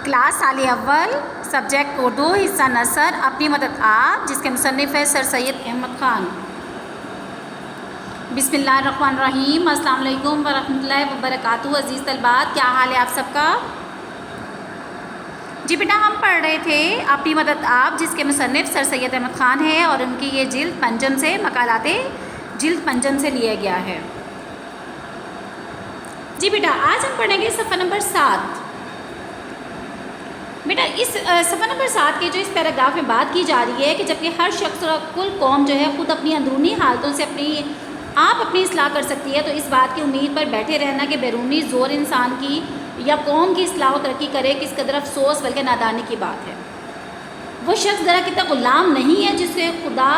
Class سال اول subject Urdu حصہ نثر اپنی مدد آپ، جس کے مصنف ہے سر سید احمد خان۔ بسم اللہ الرحمن الرحیم۔ السلام علیکم ورحمۃ اللہ وبرکاتہ۔ عزیز طلبات، کیا حال ہے آپ سب کا؟ جی بیٹا، ہم پڑھ رہے تھے اپنی مدد آپ، جس کے مصنف سر سید احمد خان ہے، اور ان کی یہ جلد پنجم سے مقالات جلد پنجم سے لیا گیا ہے۔ جی بیٹا، آج ہم پڑھیں گے صفحہ نمبر 7۔ بیٹا، اس صفحہ نمبر 7 کے جو اس پیراگراف میں بات کی جا رہی ہے کہ جبکہ ہر شخص اور کل قوم جو ہے خود اپنی اندرونی حالتوں سے اپنی اصلاح کر سکتی ہے، تو اس بات کی امید پر بیٹھے رہنا کہ بیرونی زور انسان کی یا قوم کی اصلاح و ترقی کرے، کس قدر افسوس بلکہ نادانی کی بات ہے۔ وہ شخص ذرا کتنا غلام نہیں ہے جسے خدا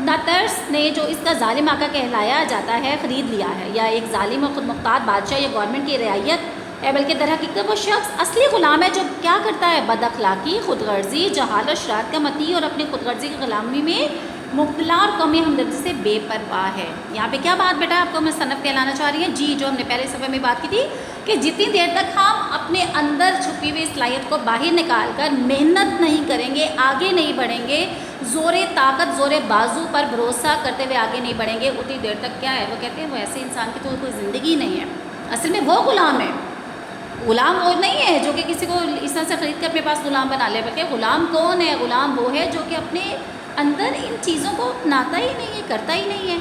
ناترس نے، جو اس کا ظالم آقا کہلایا جاتا ہے، خرید لیا ہے، یا ایک ظالم اور خود مختار بادشاہ یا گورنمنٹ کی رعایت ہے، بلکہ در حقیقت وہ شخص اصلی غلام ہے جو کیا کرتا ہے؟ بد اخلاقی، خود غرضی، جہالت، شرارت کا متی اور اپنی خود غرضی کی غلامی میں مبتلا اور قومی ہمدردی سے بے پرواہ ہے۔ یہاں پہ کیا بات بیٹا آپ کو مصنف کہلانا چاہ رہی ہے؟ جی، جو ہم نے پہلے صفحے میں بات کی تھی کہ جتنی دیر تک ہم اپنے اندر چھپی ہوئی صلاحیت کو باہر نکال کر محنت نہیں کریں گے، آگے نہیں بڑھیں گے، زور طاقت، زور بازو پر بھروسہ کرتے ہوئے آگے نہیں بڑھیں گے، اتنی دیر تک کیا ہے؟ وہ کہتے ہیں وہ ایسے انسان کی تو کوئی زندگی نہیں ہے۔ اصل میں وہ غلام ہے، غلام وہ نہیں ہے جو کہ کسی کو اس طرح سے خرید کے اپنے پاس غلام بنا لے، بلکہ غلام کون ہے؟ غلام وہ ہے جو کہ اپنے اندر ان چیزوں کو اپناتا ہی نہیں ہے، کرتا ہی نہیں ہے۔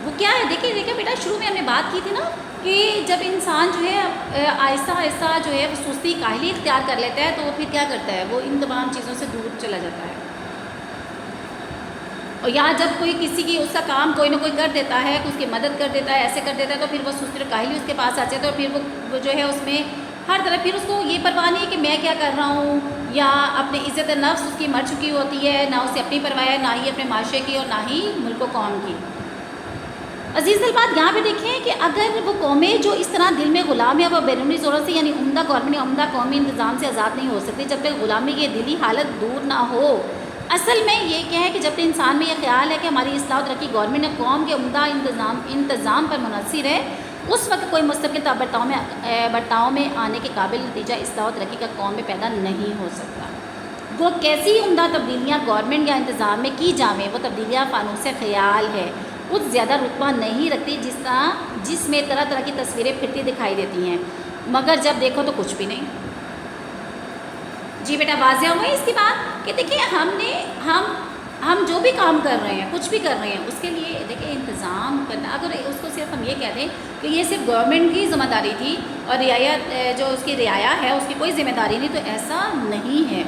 وہ کیا ہے؟ دیکھیں بیٹا، شروع میں ہم نے بات کی تھی نا کہ جب انسان جو ہے آہستہ آہستہ جو ہے سستی کاہلی اختیار کر لیتا ہے، تو وہ پھر کیا کرتا ہے؟ وہ ان تمام چیزوں سے دور چلا جاتا ہے۔ اور یہاں جب کوئی کسی کی اس کا کام کوئی نہ کوئی کر دیتا ہے، اس کی مدد کر دیتا ہے، ایسے کر دیتا ہے، تو پھر وہ سستی اور کاہلی اس کے پاس آ جاتا ہے، اور پھر وہ جو ہے اس میں ہر طرف پھر اس کو یہ پرواہ نہیں ہے کہ میں کیا کر رہا ہوں، یا اپنی عزت نفس اس کی مر چکی ہوتی ہے، نہ اسے اپنی پرواہ ہے، نہ ہی اپنے معاشرے کی، اور نہ ہی ملک و قوم کی۔ عزیز طلبات، یہاں پہ دیکھیں کہ اگر وہ قومیں جو اس طرح دل میں غلام ہے، وہ بیرونی ضرورت سے یعنی عمدہ گورنمنٹ یا عمدہ قومی انتظام سے آزاد نہیں ہو سکتی جب تک غلامی کی دلی حالت دور نہ ہو۔ اصل میں یہ کیا ہے کہ جب انسان میں یہ خیال ہے کہ ہماری اصلاح و ترقی گورنمنٹ یا قوم کے عمدہ انتظام پر منحصر ہے، اس وقت کوئی مستقل برتاؤ میں آنے کے قابل نتیجہ اصلاح و ترقی کا قوم میں پیدا نہیں ہو سکتا۔ وہ کیسی عمدہ تبدیلیاں گورنمنٹ یا انتظام میں کی جاویں، وہ تبدیلیاں فانوس خیال ہے، کچھ زیادہ رتبہ نہیں رکھتی، جس میں طرح طرح کی تصویریں پھرتی دکھائی دیتی ہیں، مگر جب دیکھو تو کچھ بھی نہیں۔ جی بیٹا، واضح ہوئی اس کی بات کہ دیکھیں ہم جو بھی کام کر رہے ہیں، کچھ بھی کر رہے ہیں، اس کے لیے دیکھیں انتظام کرنا، اگر اس کو صرف ہم یہ کہہ دیں کہ یہ صرف گورنمنٹ کی ذمہ داری تھی اور رعایت جو اس کی رعایا ہے اس کی کوئی ذمہ داری نہیں، تو ایسا نہیں ہے۔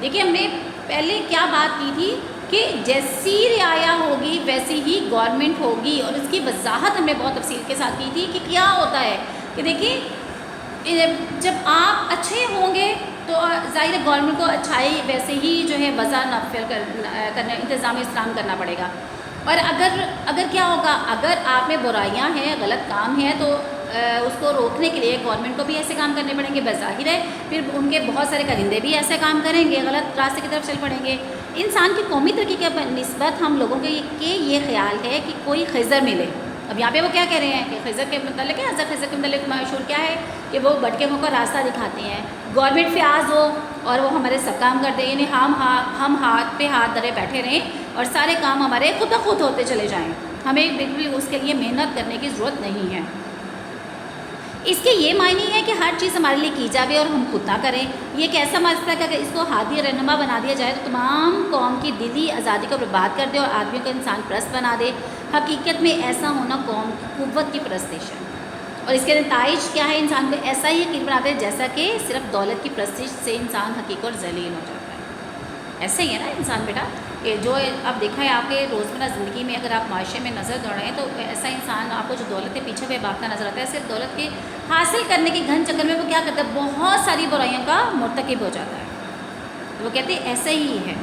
دیکھیں ہم نے پہلے کیا بات کی تھی کہ جیسی رعایا ہوگی ویسی ہی گورنمنٹ ہوگی، اور اس کی وضاحت ہم نے بہت تفصیل کے ساتھ کی تھی کہ کیا ہوتا ہے کہ دیکھیں جب آپ اچھے ہوں گے تو ظاہر ہے گورنمنٹ کو اچھائی ویسے ہی جو ہے وضع نافذ کرنا، انتظام اسلام کرنا پڑے گا۔ اور اگر کیا ہوگا، اگر آپ میں برائیاں ہیں، غلط کام ہے، تو اس کو روکنے کے لیے گورنمنٹ کو بھی ایسے کام کرنے پڑیں گے، بظاہر ہے پھر ان کے بہت سارے کرندے بھی ایسے کام کریں گے، غلط راستے کی طرف چل پڑیں گے۔ انسان کی قومی ترقی کے نسبت ہم لوگوں کے یہ خیال ہے کہ کوئی خضر ملے۔ اب یہاں پہ وہ کیا کہہ رہے ہیں کہ خضر کے متعلق ہے، حضرت خضر کے متعلق مشہور کیا ہے کہ وہ بھٹکے منہ کو راستہ دکھاتے ہیں، گورنمنٹ فیاض ہو اور وہ ہمارے سب کام کر دیں، یعنی ہم ہاتھ پہ ہاتھ دھرے بیٹھے رہیں اور سارے کام ہمارے خود بخود ہوتے چلے جائیں، ہمیں بالکل اس کے لیے محنت کرنے کی ضرورت نہیں ہے۔ اس کے یہ معنی ہے کہ ہر چیز ہمارے لیے کی جاوے اور ہم خود نہ کریں۔ یہ ایک ایسا مسئلہ ہے کہ اگر اس کو ہادی رہنما بنا دیا جائے تو تمام قوم کی دلی آزادی کو برباد کر دے اور آدمیوں کو انسان پرست بنا دے۔ حقیقت میں ایسا ہونا قوم کی قوت کی پرستش ہے، اور اس کے نتائج کیا ہے؟ انسان کو ایسا ہی یقین بناتے ہیں جیسا کہ صرف دولت کی پرستش سے انسان حقیقت اور ذلیل ہو جاتا ہے۔ ایسے ہی ہے نا انسان بیٹا کہ جو اب دیکھا ہے آپ کے روزمرہ زندگی میں، اگر آپ معاشرے میں نظر دوڑ رہے ہیں تو ایسا انسان آپ کو جو دولت کے پیچھے پہ بھاگتا نظر آتا ہے، صرف دولت کے حاصل کرنے کے گھن چکر میں وہ کیا کرتا ہے؟ بہت ساری برائیوں کا مرتکب ہو جاتا ہے۔ وہ کہتے ہیں ایسے ہی ہے۔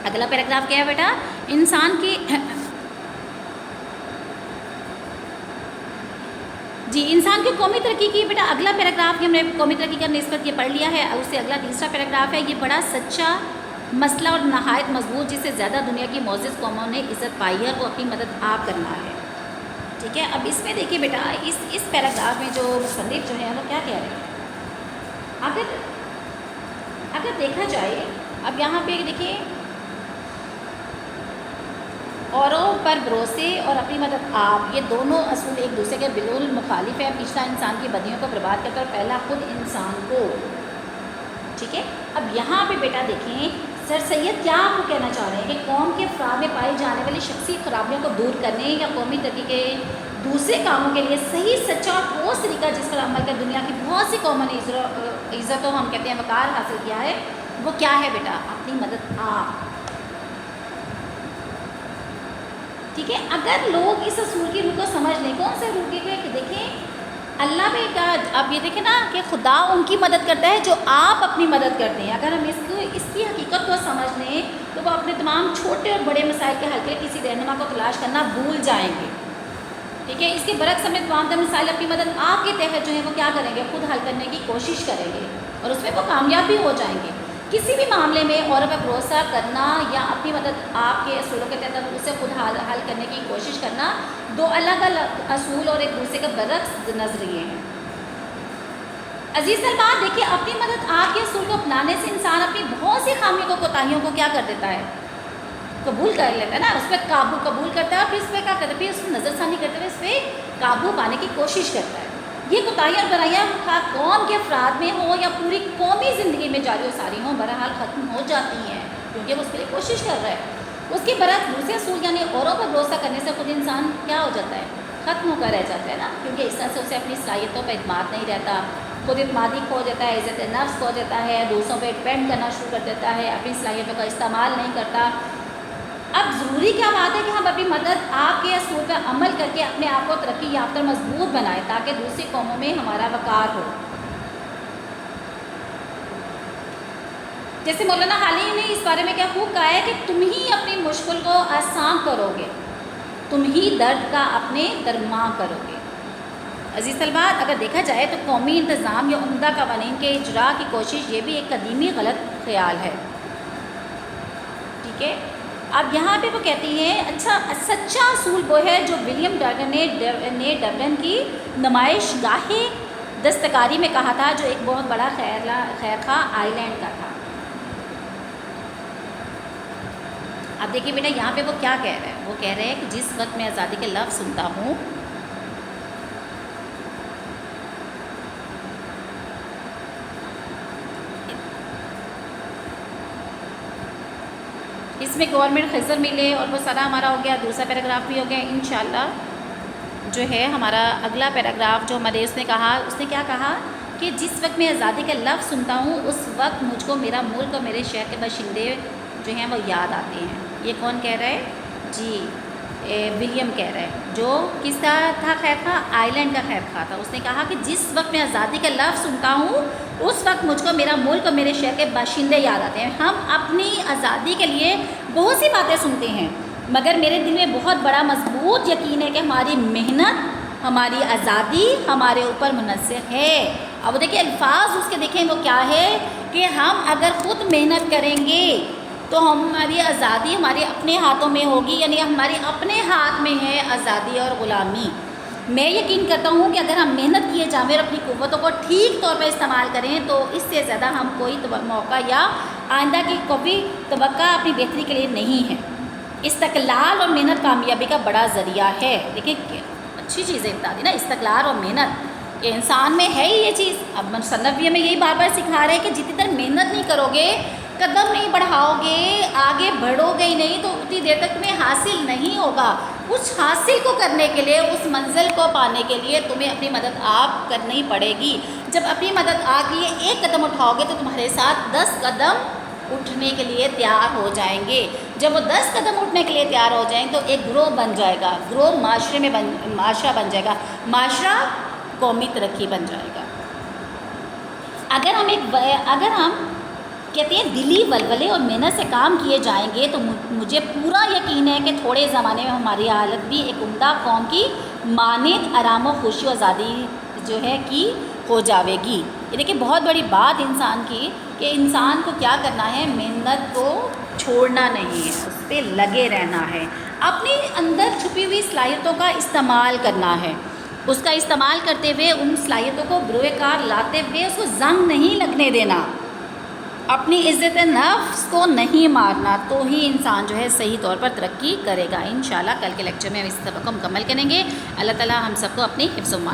اگلا پیراگراف کیا ہے بیٹا؟ انسان کی انسان کی قومی ترقی کی بیٹا اگلا پیراگراف ہم نے قومی ترقی کا نسبت یہ پڑھ لیا ہے، اس سے اگلا تیسرا پیراگراف ہے، یہ بڑا سچا مسئلہ اور نہایت مضبوط، جس سے زیادہ دنیا کی معزز قوموں نے عزت پائی ہے، اور وہ اپنی مدد آپ کرنا ہے۔ ٹھیک ہے، اب اس میں دیکھیے بیٹا اس پیراگراف میں جو مصنف جو ہے وہ کیا کہہ رہے ہیں، اگر دیکھا جائے اب یہاں پہ دیکھیے اوروں پر بھروسے اور اپنی مدد آپ، یہ دونوں اصول ایک دوسرے کے بالکل مخالف ہے. پچھلا انسان کی بدیوں کو برباد کرتا ہے اور پہلا خود انسان کو. ٹھیک ہے. اب یہاں پہ بیٹا دیکھیں سر سید کیا آپ کو کہنا چاہ رہے ہیں کہ قوم کے افراد میں پائی جانے والی شخصی خرابیوں کو دور کرنے یا قومی ترقی کے دوسرے کاموں کے لیے صحیح سچا اور ٹھوس طریقہ جس پر عمل کر دنیا کی بہت سی قوموں نے عزت و ہم کہتے ہیں وقار حاصل کیا ہے، وہ کیا ہے بیٹا؟ اپنی مدد آپ. ٹھیک ہے. اگر لوگ اس اصول کی روح کو سمجھ لیں، کون سے روح کی کہ دیکھیں اللہ میں کا اب یہ دیکھیں نا کہ خدا ان کی مدد کرتا ہے جو آپ اپنی مدد کرتے ہیں. اگر ہم اس کی حقیقت کو سمجھ لیں تو وہ اپنے تمام چھوٹے اور بڑے مسائل کے حل کے لیے کسی رہنما کو تلاش کرنا بھول جائیں گے. ٹھیک ہے. اس کے برعکس ہمیں تمام تر مسائل اپنی مدد آپ کے تحت جو ہے وہ کیا کریں گے؟ خود حل کرنے کی کوشش کریں گے اور اس میں وہ کامیاب بھی ہو جائیں گے. کسی بھی معاملے میں اوروں پر بھروسہ کرنا یا اپنی مدد آپ کے اصولوں کے تحت اسے خود حل کرنے کی کوشش کرنا دو الگ الگ اصول اور ایک دوسرے کے برعکس نظریے ہیں. عزیز طلباء دیکھیے اپنی مدد آپ کے اصول کو اپنانے سے انسان اپنی بہت سی خامیوں کو کوتاہیوں کو کیا کر دیتا ہے؟ قبول کر لیتا ہے نا، اس پہ قبول کرتا ہے اور پھر اس پہ کیا کرتا ہے؟ پھر اس کو نظر ثانی کرتے ہوئے اس پہ قابو پانے کی کوشش کرتا ہے. یہ کوتاہیاں اور برائیاں قوم کے افراد میں ہوں یا پوری قومی زندگی میں جاری و ساری ہوں، بہرحال ختم ہو جاتی ہیں کیونکہ وہ اس کے لیے کوشش کر رہا ہے. اس کے برعکس دوسرے اصول یعنی اوروں پر بھروسہ کرنے سے خود انسان کیا ہو جاتا ہے؟ ختم ہو کر رہ جاتا ہے نا، کیونکہ اس طرح سے اسے اپنی صلاحیتوں پہ اعتماد نہیں رہتا، خود اعتمادی کھو جاتا ہے، عزت نفس کھو جاتا ہے، دوسروں پہ ڈپینڈ کرنا شروع کر دیتا ہے، اپنی صلاحیتوں کا استعمال نہیں کرتا. اب ضروری کیا بات ہے کہ ہم اپنی مدد آپ کے اصول پر عمل کر کے اپنے آپ کو ترقی یافتہ مضبوط بنائیں تاکہ دوسری قوموں میں ہمارا وقار ہو. جیسے مولانا حالی نے اس بارے میں کیا خوب کہا ہے کہ تم ہی اپنی مشکل کو آسان کرو گے، تم ہی درد کا اپنے درماں کرو گے. عزیز طلباء اگر دیکھا جائے تو قومی انتظام یا عمدہ قوانین کے اجراء کی کوشش یہ بھی ایک قدیمی غلط خیال ہے. ٹھیک ہے. اب یہاں پہ وہ کہتی ہیں اچھا سچا اصول وہ ہے جو ولیم ڈرگن نے ڈبلن کی نمائش گاہ دستکاری میں کہا تھا، جو ایک بہت بڑا خیرخواہ آئی لینڈ کا تھا. اب دیکھیے بیٹا یہاں پہ وہ کیا کہہ رہا ہے؟ وہ کہہ رہے ہیں کہ جس وقت میں آزادی کے لفظ سنتا ہوں اس میں گورنمنٹ خزر ملے اور وہ سارا ہمارا ہو گیا، دوسرا پیراگراف بھی ہو گیا. انشاءاللہ جو ہے ہمارا اگلا پیراگراف جو ہمارے اس نے کیا کہا کہ جس وقت میں آزادی کا لفظ سنتا ہوں اس وقت مجھ کو میرا ملک اور میرے شہر کے باشندے جو ہیں وہ یاد آتے ہیں. یہ کون کہہ رہا ہے؟ جی ولیم کہہ رہا ہے، جو کس کا تھا خیرخواہ؟ آئی لینڈ کا خیرخواہ تھا. اس نے کہا کہ جس وقت میں آزادی کا لفظ سنتا ہوں اس وقت مجھ کو میرا ملک اور میرے شہر کے باشندے یاد آتے ہیں. ہم اپنی آزادی کے لیے بہت سی باتیں سنتے ہیں مگر میرے دل میں بہت بڑا مضبوط یقین ہے کہ ہماری محنت ہماری آزادی ہمارے اوپر منحصر ہے. اب دیکھیں الفاظ اس کے دیکھیں وہ کیا ہے کہ ہم اگر خود محنت کریں گے تو ہماری آزادی ہمارے اپنے ہاتھوں میں ہوگی، یعنی ہمارے اپنے ہاتھ میں ہے آزادی اور غلامی. میں یقین کرتا ہوں کہ اگر ہم محنت کیے جائیں اور اپنی قوتوں کو ٹھیک طور پر استعمال کریں تو اس سے زیادہ ہم کوئی موقع یا آئندہ کی کوئی توقع اپنی بہتری کے لیے نہیں ہے. استقلال اور محنت کامیابی کا بڑا ذریعہ ہے. دیکھیں اچھی چیزیں بتا دی نا، استقلال اور محنت کہ انسان میں ہے ہی یہ چیز. اب مصنف بھی ہمیں یہی بار بار سکھا رہے ہیں کہ جتنی دیر محنت نہیں کرو گے، قدم نہیں بڑھاؤ گے، آگے بڑھو گے ہی نہیں تو اتنی دیر تک تمہیں حاصل نہیں ہوگا. اس حاصل کو کرنے کے لیے، اس منزل کو پانے کے لیے تمہیں اپنی مدد آپ کرنی پڑے گی. جب اپنی مدد آپ کے لیے ایک قدم اٹھاؤ گے تو تمہارے ساتھ 10 قدم اٹھنے کے لیے تیار ہو جائیں گے. جب وہ 10 قدم اٹھنے کے لیے تیار ہو جائیں تو ایک گروہ بن جائے گا، گروہ معاشرہ بن جائے گا، معاشرہ قومی ترقی بن جائے گا. اگر ہم کہتے ہیں دلی ولولے اور محنت سے کام کیے جائیں گے تو مجھے پورا یقین ہے کہ تھوڑے زمانے میں ہماری حالت بھی ایک عمدہ قوم کی مانند آرام و خوشی و آزادی جو ہے کی ہو جاوے گی. یہ دیکھیں بہت بڑی بات انسان کی کہ انسان کو کیا کرنا ہے؟ محنت کو چھوڑنا نہیں ہے، اس پہ لگے رہنا ہے، اپنی اندر چھپی ہوئی صلاحیتوں کا استعمال کرنا ہے. اس کا استعمال کرتے ہوئے ان صلاحیتوں کو بروئے کار لاتے ہوئے اس کو زنگ نہیں لگنے دینا، اپنی عزت نفس کو نہیں مارنا، تو ہی انسان جو ہے صحیح طور پر ترقی کرے گا۔ انشاءاللہ کل کے لیکچر میں ہم اس سبق کو مکمل کریں گے۔ اللہ تعالیٰ ہم سب کو اپنی حفظ و امان